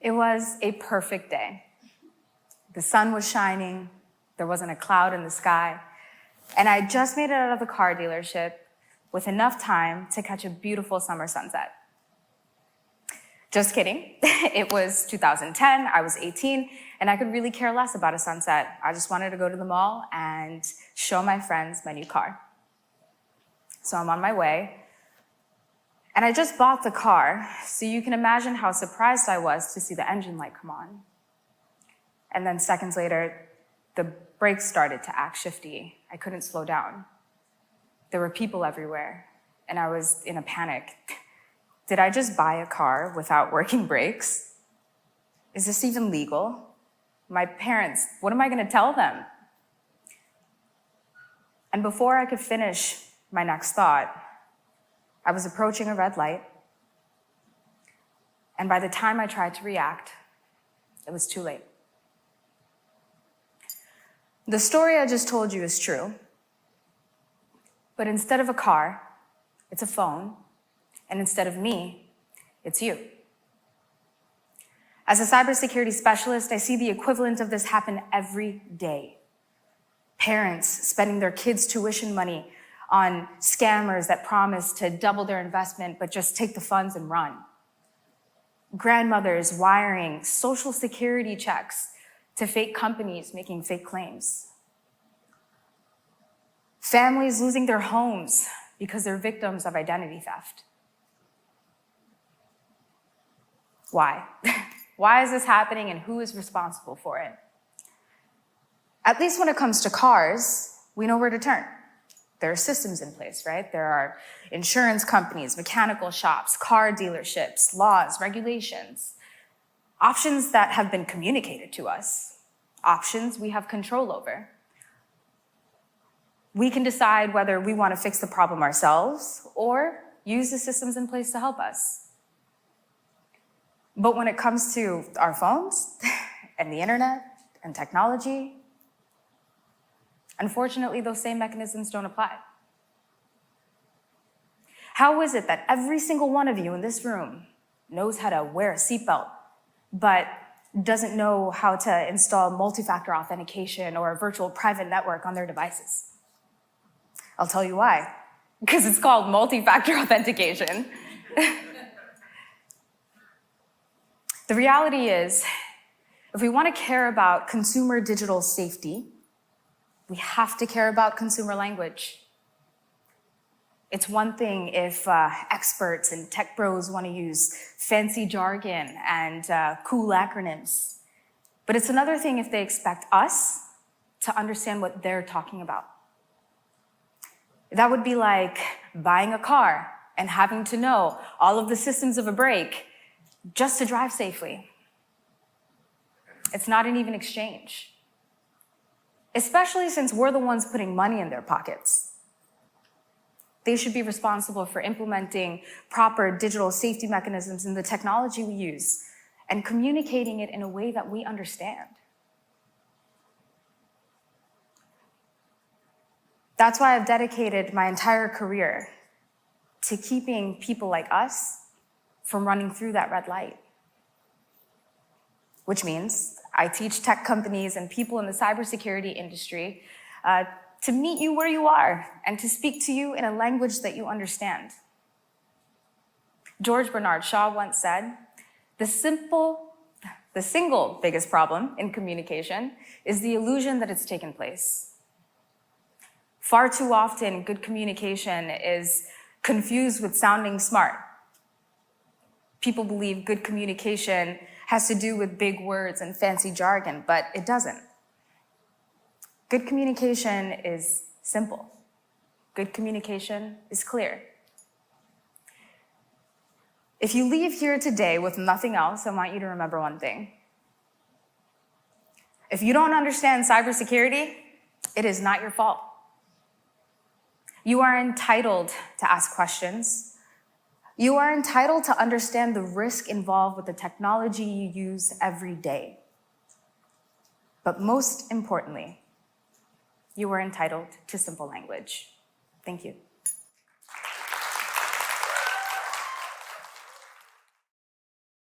It was a perfect day. The sun was shining, there wasn't a cloud in the sky, and I just made it out of the car dealership with enough time to catch a beautiful summer sunset. Just kidding. It was 2010, I was 18, and I could really care less about a sunset. I just wanted to go to the mall and show my friends my new car. So I'm on my way, and I just bought the car, so you can imagine how surprised I was to see the engine light come on. And then seconds later, the brakes started to act shifty. I couldn't slow down. There were people everywhere, and I was in a panic. Did I just buy a car without working brakes? Is this even legal? My parents, what am I gonna tell them? And before I could finish my next thought, I was approaching a red light, and by the time I tried to react, it was too late. The story I just told you is true, but instead of a car, it's a phone, and instead of me, it's you. As a cybersecurity specialist, I see the equivalent of this happen every day. Parents spending their kids' tuition money on scammers that promise to double their investment but just take the funds and run. Grandmothers wiring social security checks to fake companies making fake claims. Families losing their homes because they're victims of identity theft. Why? Why is this happening, and who is responsible for it? At least when it comes to cars, we know where to turn. There are systems in place, right? There are insurance companies, mechanical shops, car dealerships, laws, regulations, options that have been communicated to us, options we have control over. We can decide whether we want to fix the problem ourselves or use the systems in place to help us. But when it comes to our phones and the internet and technology, unfortunately, those same mechanisms don't apply. How is it that every single one of you in this room knows how to wear a seatbelt, but doesn't know how to install multi-factor authentication or a virtual private network on their devices? I'll tell you why. Because it's called multi-factor authentication. The reality is, if we want to care about consumer digital safety, we have to care about consumer language. It's one thing if experts and tech bros want to use fancy jargon and cool acronyms, but it's another thing if they expect us to understand what they're talking about. That would be like buying a car and having to know all of the systems of a brake just to drive safely. It's not an even exchange, especially since we're the ones putting money in their pockets. They should be responsible for implementing proper digital safety mechanisms in the technology we use and communicating it in a way that we understand. That's why I've dedicated my entire career to keeping people like us from running through that red light. Which means I teach tech companies and people in the cybersecurity industry to meet you where you are and to speak to you in a language that you understand. George Bernard Shaw once said, the single biggest problem in communication is the illusion that it's taken place. Far too often, good communication is confused with sounding smart. People believe good communication has to do with big words and fancy jargon, but it doesn't. Good communication is simple. Good communication is clear. If you leave here today with nothing else, I want you to remember one thing. If you don't understand cybersecurity, it is not your fault. You are entitled to ask questions. You are entitled to understand the risk involved with the technology you use every day. But most importantly, you are entitled to simple language. Thank you.